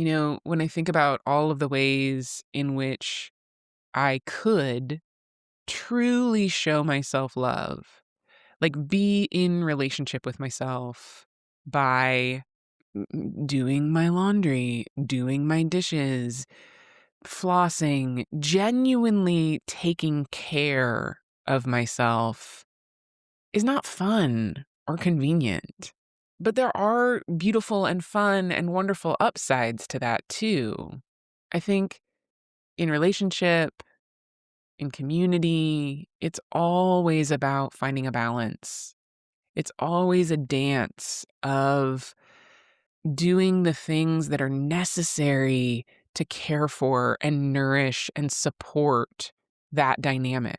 When I think about all of the ways in which I could truly show myself love, like be in relationship with myself by doing my laundry, doing my dishes, flossing, genuinely taking care of myself is not fun or convenient. But there are beautiful and fun and wonderful upsides to that too. I think in relationship, in community, it's always about finding a balance. It's always a dance of doing the things that are necessary to care for and nourish and support that dynamic.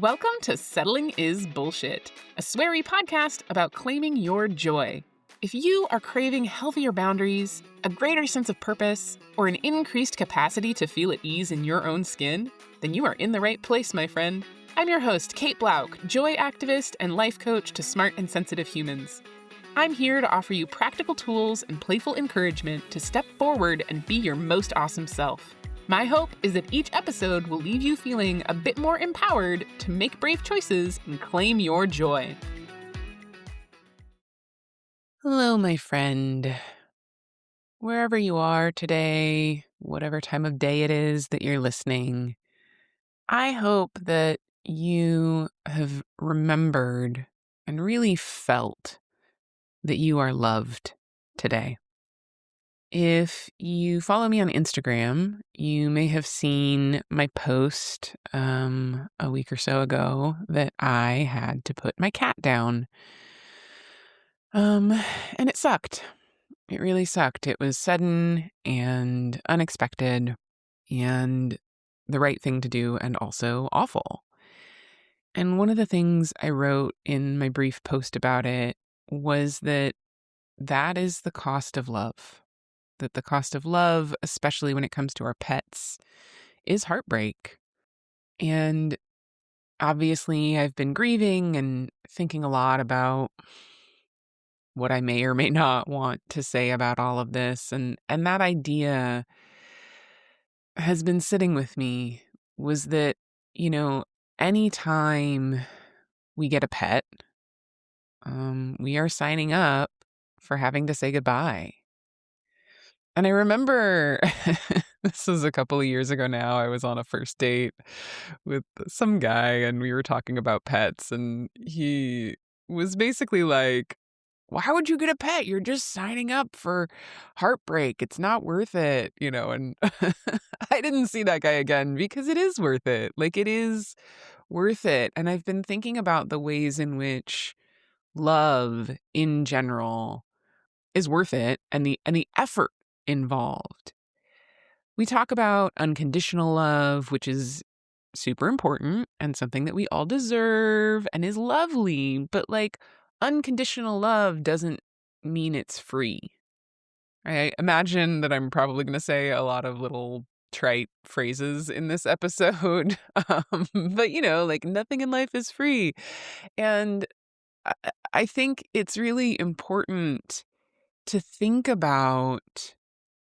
Welcome to Settling is Bullshit, a sweary podcast about claiming your joy. If you are craving healthier boundaries, a greater sense of purpose, or an increased capacity to feel at ease in your own skin, then you are in the right place, my friend. I'm your host, Kate Blauk, joy activist and life coach to smart and sensitive humans. I'm here to offer you practical tools and playful encouragement to step forward and be your most awesome self. My hope is that each episode will leave you feeling a bit more empowered to make brave choices and claim your joy. Hello, my friend. Wherever you are today, whatever time of day it is that you're listening, I hope that you have remembered and really felt that you are loved today. If you follow me on Instagram, you may have seen my post a week or so ago that I had to put my cat down. And it sucked. It really sucked. It was sudden and unexpected and the right thing to do and also awful. And one of the things I wrote in my brief post about it was that is the cost of love. That the cost of love, especially when it comes to our pets, is heartbreak. And obviously, I've been grieving and thinking a lot about what I may or may not want to say about all of this. And that idea has been sitting with me was that, anytime we get a pet, we are signing up for having to say goodbye. And I remember this was a couple of years ago now. I was on a first date with some guy and we were talking about pets. And he was basically like, why would you get a pet? You're just signing up for heartbreak. It's not worth it, and I didn't see that guy again because it is worth it. Like, it is worth it. And I've been thinking about the ways in which love in general is worth it and the effort involved. We talk about unconditional love, which is super important and something that we all deserve and is lovely, but like unconditional love doesn't mean it's free. I imagine that I'm probably going to say a lot of little trite phrases in this episode. But like nothing in life is free. And I think it's really important to think about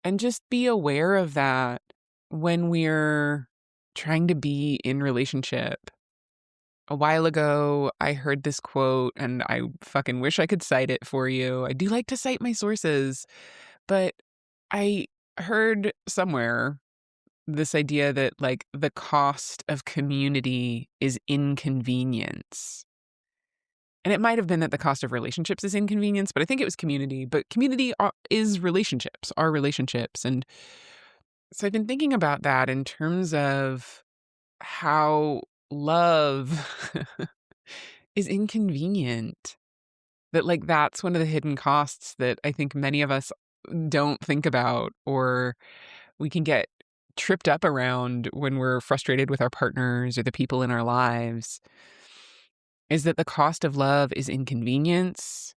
and just be aware of that when we're trying to be in relationship. A while ago, I heard this quote and I fucking wish I could cite it for you. I do like to cite my sources, but I heard somewhere this idea that like the cost of community is inconvenience. And it might have been that the cost of relationships is inconvenience, but I think it was community. But community is relationships, are relationships. And so I've been thinking about that in terms of how love is inconvenient. That like that's one of the hidden costs that I think many of us don't think about, or we can get tripped up around when we're frustrated with our partners or the people in our lives. Is that the cost of love is inconvenience.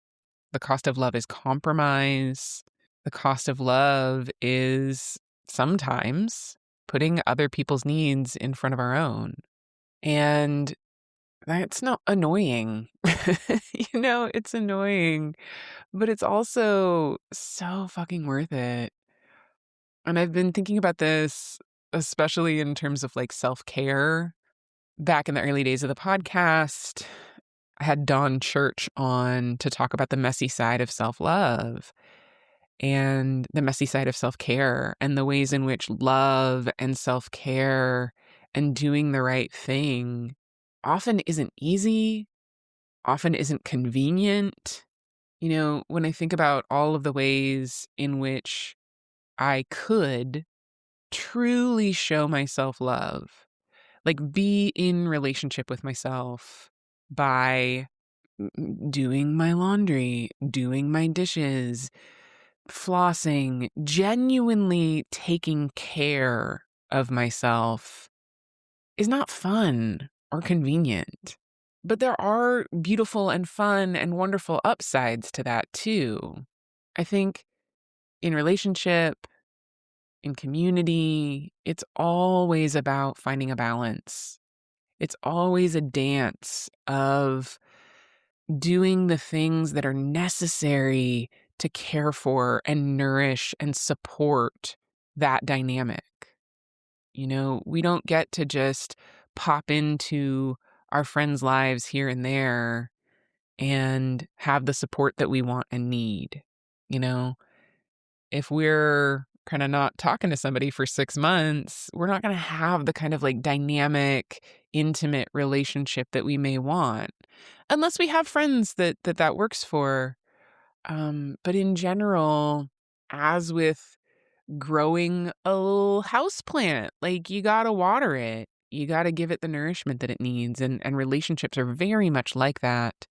The cost of love is compromise. The cost of love is sometimes putting other people's needs in front of our own. And That's not annoying. It's annoying, but it's also so fucking worth it. And I've been thinking about this, especially in terms of like self care. Back in the early days of the podcast, I had Dawn Church on to talk about the messy side of self love and the messy side of self care and the ways in which love and self care and doing the right thing often isn't easy, often isn't convenient. When I think about all of the ways in which I could truly show myself love, like be in relationship with myself by doing my laundry, doing my dishes, flossing, genuinely taking care of myself is not fun or convenient. But there are beautiful and fun and wonderful upsides to that too. I think in relationship, in community, it's always about finding a balance. It's always a dance of doing the things that are necessary to care for and nourish and support that dynamic. We don't get to just pop into our friends' lives here and there and have the support that we want and need. You know, if we're kind of not talking to somebody for 6 months, we're not going to have the kind of like dynamic, intimate relationship that we may want, unless we have friends that works for. But in general, as with growing a little house plant, like you got to water it. You got to give it the nourishment that it needs. And relationships are very much like that.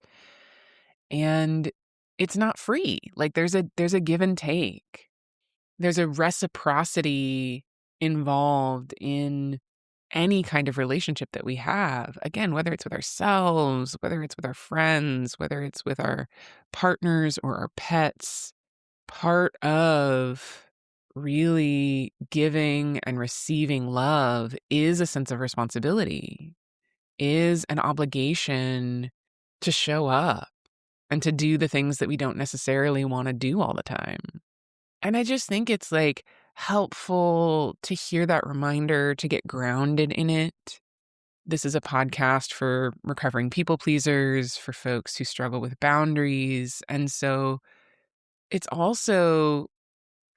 And it's not free. Like there's a give and take. There's a reciprocity involved in any kind of relationship that we have. Again, whether it's with ourselves, whether it's with our friends, whether it's with our partners or our pets, part of really giving and receiving love is a sense of responsibility, is an obligation to show up and to do the things that we don't necessarily want to do all the time. And I just think it's like helpful to hear that reminder, to get grounded in it. This is a podcast for recovering people pleasers, for folks who struggle with boundaries. And so it's also,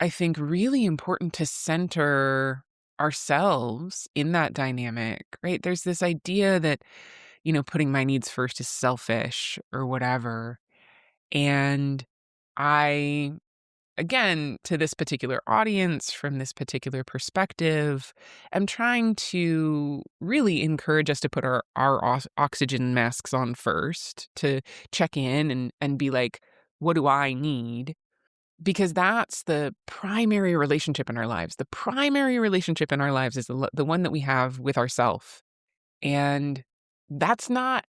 I think, really important to center ourselves in that dynamic, right? There's this idea that, putting my needs first is selfish or whatever. And I, again, to this particular audience, from this particular perspective, am trying to really encourage us to put our oxygen masks on first, to check in and be like, what do I need? Because that's the primary relationship in our lives. The primary relationship in our lives is the one that we have with ourself. And it's not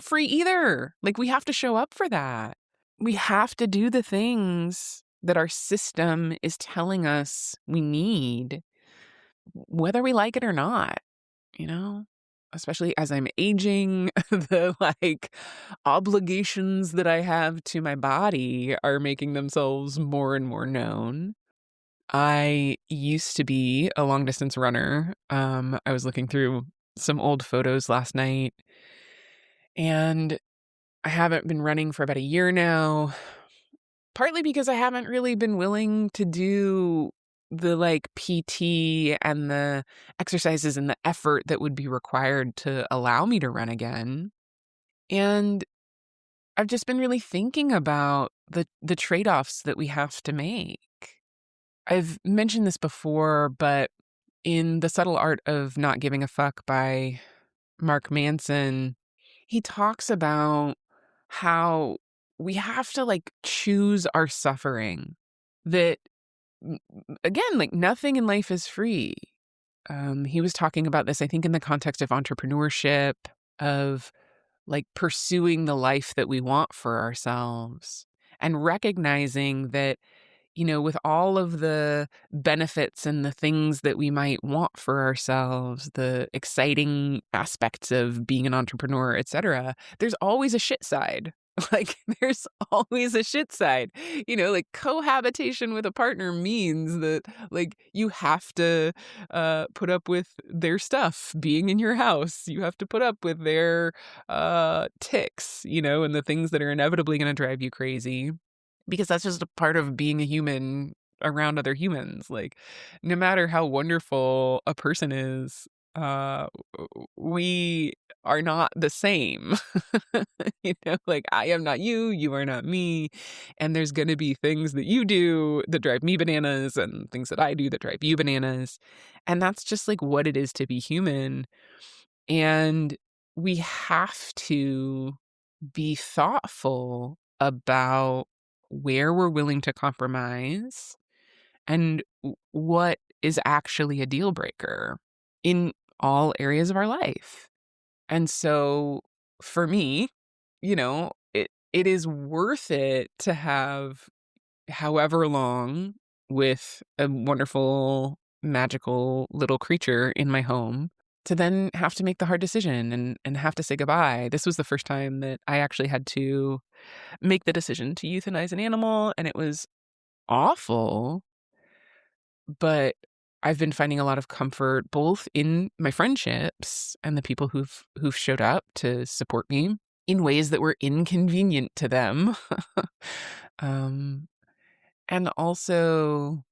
free either. Like we have to show up for that. We have to do the things that our system is telling us we need, whether we like it or not, you know? Especially as I'm aging, the like obligations that I have to my body are making themselves more and more known. I used to be a long distance runner. I was looking through some old photos last night, and I haven't been running for about a year now, partly because I haven't really been willing to do the like PT and the exercises and the effort that would be required to allow me to run again. And I've just been really thinking about the trade-offs that we have to make. I've mentioned this before, but in The Subtle Art of Not Giving a Fuck by Mark Manson, he talks about how we have to like choose our suffering. That again, like nothing in life is free. He was talking about this, I think, in the context of entrepreneurship, of like pursuing the life that we want for ourselves and recognizing that, with all of the benefits and the things that we might want for ourselves, the exciting aspects of being an entrepreneur, etc., there's always a shit side. Like, there's always a shit side. Like, cohabitation with a partner means that, like, you have to put up with their stuff being in your house. You have to put up with their ticks, and the things that are inevitably going to drive you crazy, because that's just a part of being a human around other humans. Like, no matter how wonderful a person is, uh, we are not the same. Like, I am not you, you are not me. And there's going to be things that you do that drive me bananas and things that I do that drive you bananas. And that's just like what it is to be human. And we have to be thoughtful about where we're willing to compromise and what is actually a deal breaker in all areas of our life. And so for me, it is worth it to have however long with a wonderful, magical little creature in my home, to then have to make the hard decision and have to say goodbye. This was the first time that I actually had to make the decision to euthanize an animal, and it was awful, but I've been finding a lot of comfort both in my friendships and the people who've showed up to support me in ways that were inconvenient to them. um, and also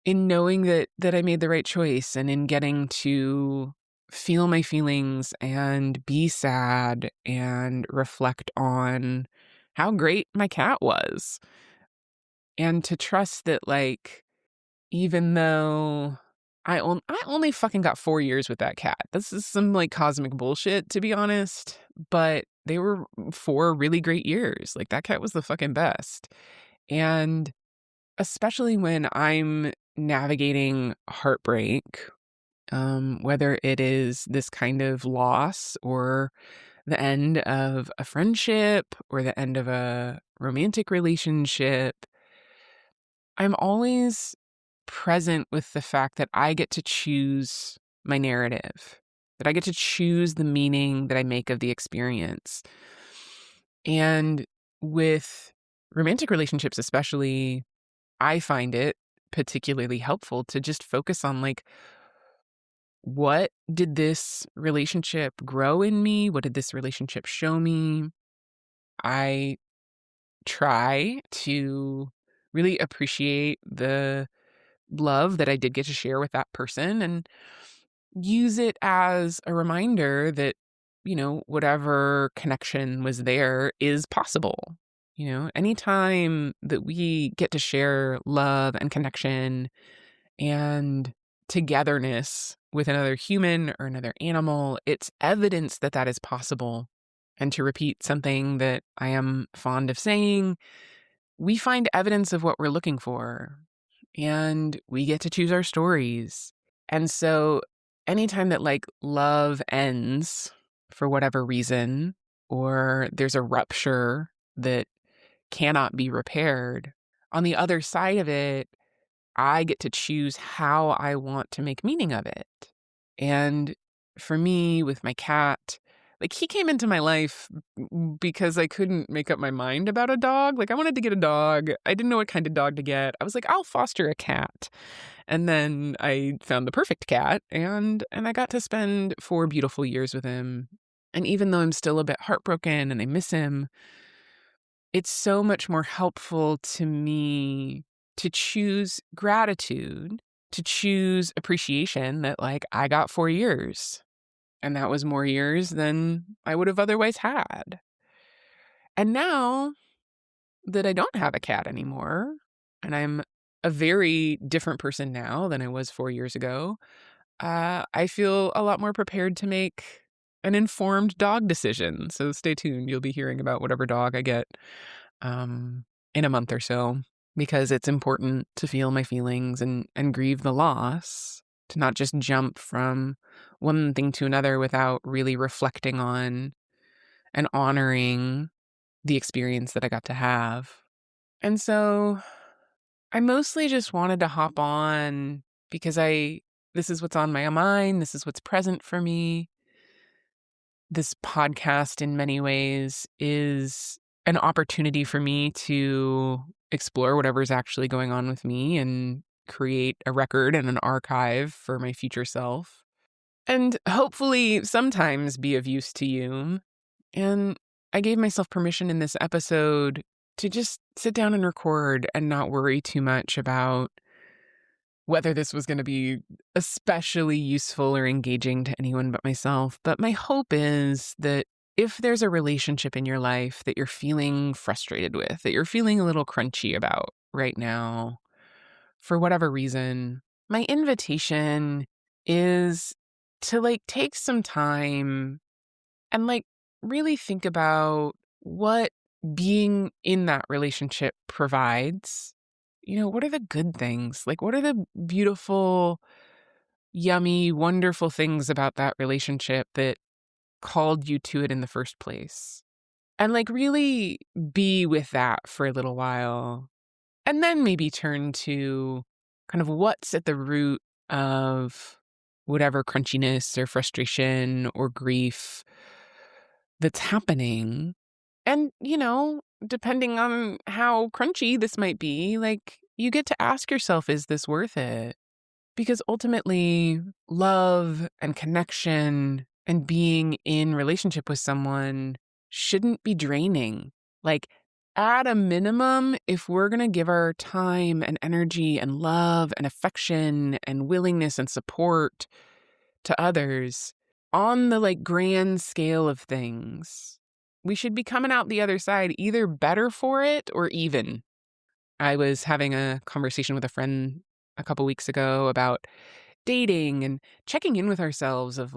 in knowing that I made the right choice, and in getting to feel my feelings and be sad and reflect on how great my cat was, and to trust that, like, even though I only fucking got 4 years with that cat. This is some, like, cosmic bullshit, to be honest, but they were 4 really great years. Like, that cat was the fucking best. And especially when I'm navigating heartbreak, whether it is this kind of loss or the end of a friendship or the end of a romantic relationship, I'm always present with the fact that I get to choose my narrative, that I get to choose the meaning that I make of the experience. And with romantic relationships, especially, I find it particularly helpful to just focus on, like, what did this relationship grow in me? What did this relationship show me? I try to really appreciate the love that I did get to share with that person, and use it as a reminder that, whatever connection was there is possible. Anytime that we get to share love and connection and togetherness with another human or another animal, it's evidence that that is possible. And to repeat something that I am fond of saying, we find evidence of what we're looking for, and we get to choose our stories. And so anytime that, like, love ends for whatever reason, or there's a rupture that cannot be repaired, on the other side of it, I get to choose how I want to make meaning of it. And for me, with my cat, like, he came into my life because I couldn't make up my mind about a dog. Like, I wanted to get a dog. I didn't know what kind of dog to get. I was like, I'll foster a cat. And then I found the perfect cat, and I got to spend 4 beautiful years with him. And even though I'm still a bit heartbroken and I miss him, it's so much more helpful to me to choose gratitude, to choose appreciation that, like, I got 4 years, and that was more years than I would have otherwise had. And now that I don't have a cat anymore, and I'm a very different person now than I was 4 years ago, I feel a lot more prepared to make an informed dog decision. So stay tuned. You'll be hearing about whatever dog I get um, in a month or so, because it's important to feel my feelings and grieve the loss, to not just jump from one thing to another without really reflecting on and honoring the experience that I got to have. And so I mostly just wanted to hop on because this is what's on my mind. This is what's present for me. This podcast, in many ways, is an opportunity for me to explore whatever's actually going on with me and create a record and an archive for my future self. And hopefully sometimes be of use to you. And I gave myself permission in this episode to just sit down and record and not worry too much about whether this was going to be especially useful or engaging to anyone but myself. But my hope is that if there's a relationship in your life that you're feeling frustrated with, that you're feeling a little crunchy about right now, for whatever reason, my invitation is to take some time and really think about what being in that relationship provides. What are the good things? What are the beautiful, yummy, wonderful things about that relationship that called you to it in the first place? And really be with that for a little while. And then maybe turn to kind of what's at the root of whatever crunchiness or frustration or grief that's happening. And, depending on how crunchy this might be, you get to ask yourself, is this worth it? Because ultimately, love and connection and being in relationship with someone shouldn't be draining. At a minimum, if we're going to give our time and energy and love and affection and willingness and support to others on the grand scale of things, we should be coming out the other side either better for it or even. I was having a conversation with a friend a couple weeks ago about dating and checking in with ourselves of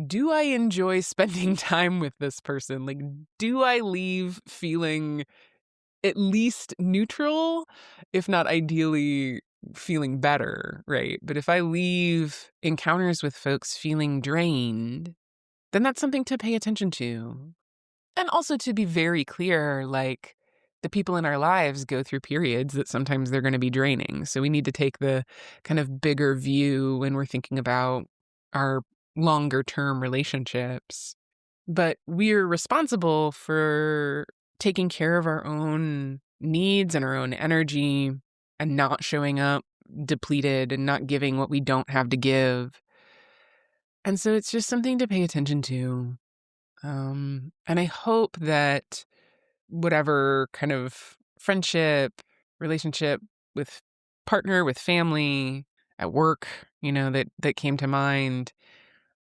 do I enjoy spending time with this person? Do I leave feeling at least neutral, if not ideally feeling better, right? But if I leave encounters with folks feeling drained, then that's something to pay attention to. And also to be very clear, the people in our lives go through periods that sometimes they're going to be draining. So we need to take the kind of bigger view when we're thinking about our longer term relationships. But we're responsible for taking care of our own needs and our own energy and not showing up depleted and not giving what we don't have to give. And so it's just something to pay attention to. And I hope that whatever kind of friendship, relationship with partner, with family, at work, that came to mind,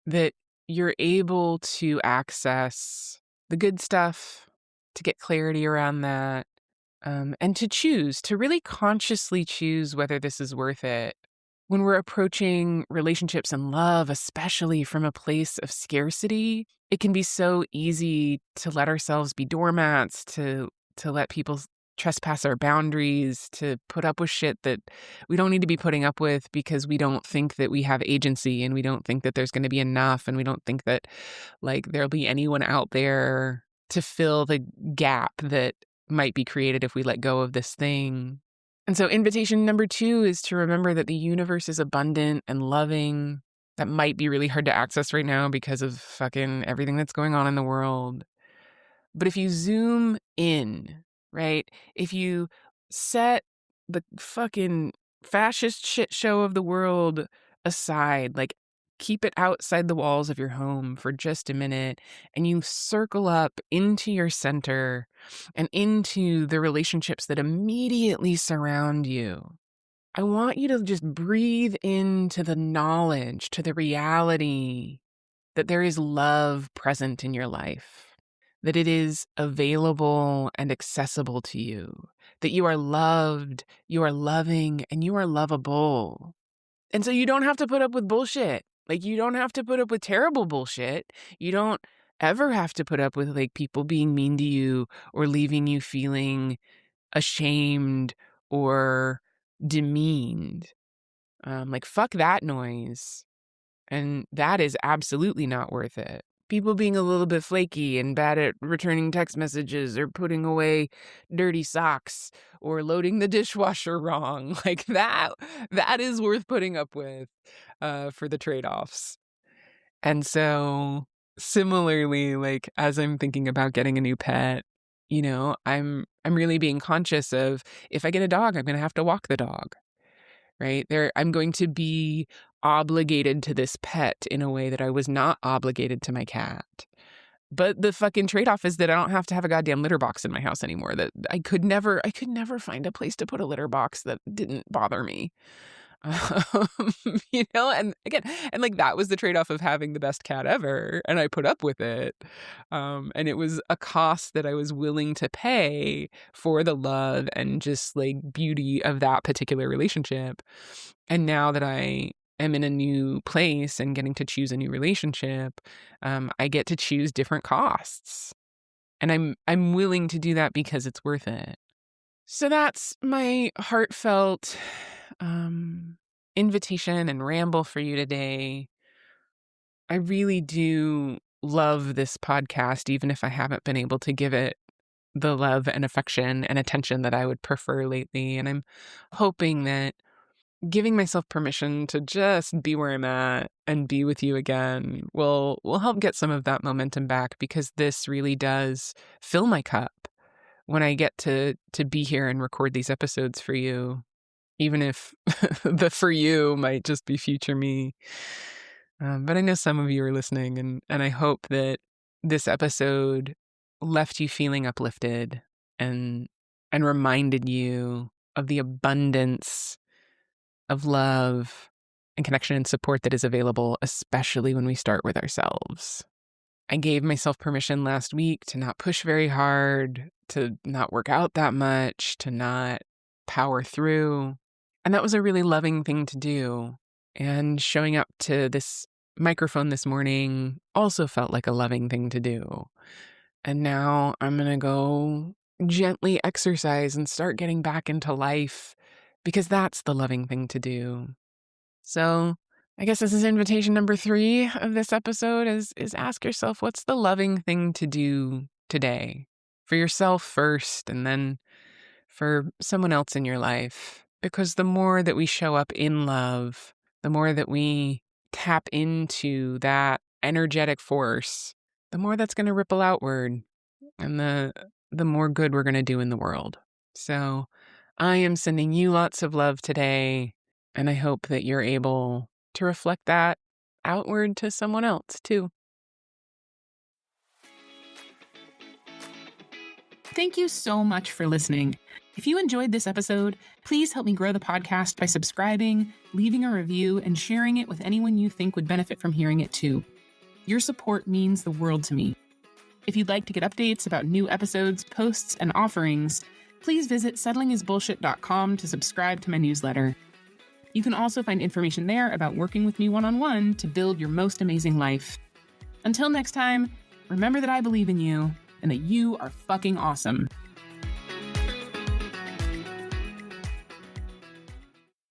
that you're able to access the good stuff, to get clarity around that, and to really consciously choose whether this is worth it. When we're approaching relationships and love, especially from a place of scarcity, it can be so easy to let ourselves be doormats, to let people trespass our boundaries, to put up with shit that we don't need to be putting up with because we don't think that we have agency and we don't think that there's going to be enough and we don't think that there'll be anyone out there to fill the gap that might be created if we let go of this thing. And so invitation number 2 is to remember that the universe is abundant and loving. That might be really hard to access right now because of fucking everything that's going on in the world. But if you zoom in, right? If you set the fucking fascist shit show of the world aside, keep it outside the walls of your home for just a minute, and you circle up into your center and into the relationships that immediately surround you. I want you to just breathe into the knowledge, to the reality that there is love present in your life, that it is available and accessible to you, that you are loved, you are loving, and you are lovable. And so you don't have to put up with bullshit. You don't have to put up with terrible bullshit. You don't ever have to put up with people being mean to you or leaving you feeling ashamed or demeaned. Fuck that noise. And that is absolutely not worth it. people being a little bit flaky and bad at returning text messages or putting away dirty socks or loading the dishwasher wrong. Like that is worth putting up with for the trade-offs. And so similarly, like as I'm thinking about getting a new pet, I'm really being conscious of, if I get a dog, I'm going to have to walk the dog, right? I'm going to be obligated to this pet in a way that I was not obligated to my cat. But the fucking trade-off is that I don't have to have a goddamn litter box in my house anymore. That I could never find a place to put a litter box that didn't bother me. Um, and again, and like that was the trade-off of having the best cat ever, and I put up with it. And it was a cost that I was willing to pay for the love and just like beauty of that particular relationship. And now that I am in a new place and getting to choose a new relationship, I get to choose different costs. And I'm willing to do that because it's worth it. So that's my heartfelt invitation and ramble for you today. I really do love this podcast, even if I haven't been able to give it the love and affection and attention that I would prefer lately. And I'm hoping that giving myself permission to just be where I'm at and be with you again will help get some of that momentum back, because this really does fill my cup when I get to be here and record these episodes for you, even if the for you might just be future me. But I know some of you are listening, and I hope that this episode left you feeling uplifted and reminded you of the abundance of love and connection and support that is available, especially when we start with ourselves. I gave myself permission last week to not push very hard, to not work out that much, to not power through. And that was a really loving thing to do. And showing up to this microphone this morning also felt like a loving thing to do. And now I'm going to go gently exercise and start getting back into life, because that's the loving thing to do. So I guess this is invitation number 3 of this episode is ask yourself, what's the loving thing to do today? For yourself first, and then for someone else in your life. Because the more that we show up in love, the more that we tap into that energetic force, the more that's going to ripple outward, and the more good we're going to do in the world. So I am sending you lots of love today, and I hope that you're able to reflect that outward to someone else too. Thank you so much for listening. If you enjoyed this episode, please help me grow the podcast by subscribing, leaving a review, and sharing it with anyone you think would benefit from hearing it too. Your support means the world to me. If you'd like to get updates about new episodes, posts, and offerings, please visit settlingisbullshit.com to subscribe to my newsletter. You can also find information there about working with me one-on-one to build your most amazing life. Until next time, remember that I believe in you and that you are fucking awesome.